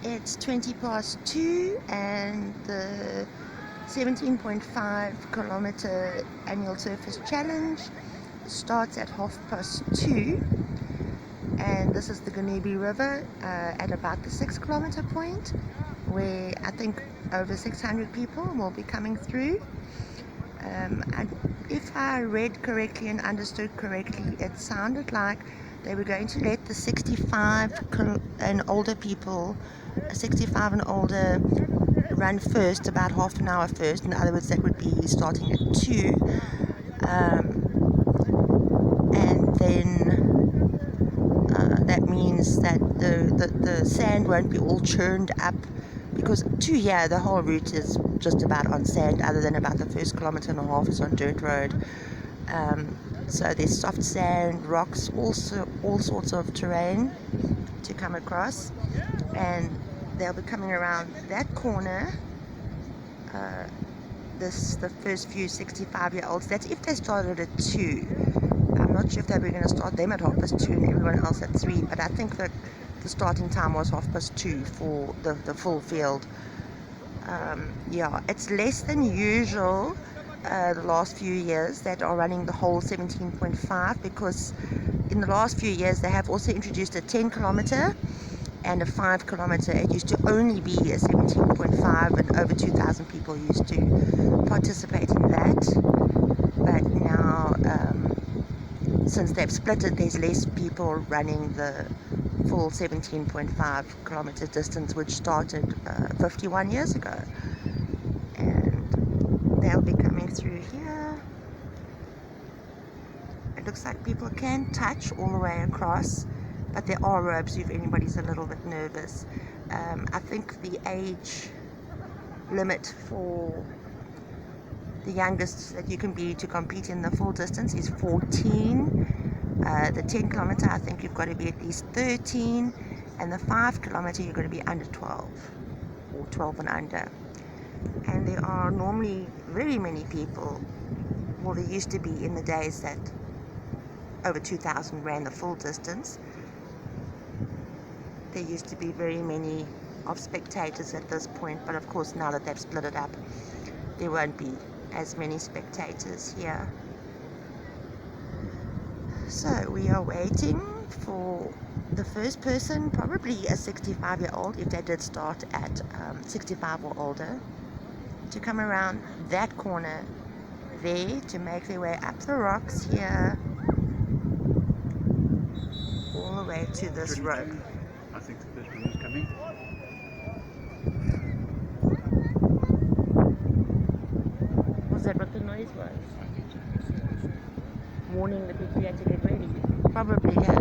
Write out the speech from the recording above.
It's 20 past 2 and the 17.5 kilometer annual surface challenge starts at 2:30, and this is the Gonubie River at about the 6 kilometer point, where I think over 600 people will be coming through. And if I read correctly and understood correctly, it sounded like they were going to let the 65 and older people, 65 and older, run first, about half an hour first. In other words, that would be starting at 2. And then that means that the sand won't be all churned up, because to here the whole route is just about on sand, other than about the first kilometer and a half is on dirt road. So there's soft sand, rocks, also all sorts of terrain to come across, and they'll be coming around that corner. The first few 65-year-olds, that's if they started at 2. I'm not sure if they were going to start them at 2:30 and everyone else at 3, but I think that the starting time was 2:30 for the full field. Yeah, it's less than usual the last few years that are running the whole 17.5, because in the last few years they have also introduced a 10 kilometer and a 5 kilometer. It used to only be a 17.5, and over 2,000 people used to participate in that. But now, since they've split it, there's less people running the full 17.5 kilometer distance, which started 51 years ago. And they'll be coming through here. It looks like people can touch all the way across, but there are ropes if anybody's a little bit nervous. I think the age limit for the youngest that you can be to compete in the full distance is 14. The 10 kilometer, I think you've got to be at least 13, and the 5 kilometer you've got to be under 12, or 12 and under. And there are normally very many people. Well, there used to be in the days that over 2,000 ran the full distance. There used to be very many of spectators at this point, but of course now that they've split it up, there won't be as many spectators here. So we are waiting for the first person, probably a 65-year-old, if they did start at 65 or older, to come around that corner there to make their way up the rocks here, all the way to this rope. I think the first one is coming. Was that what the noise was? I think so. Warning the people you had to get ready. Probably, yeah.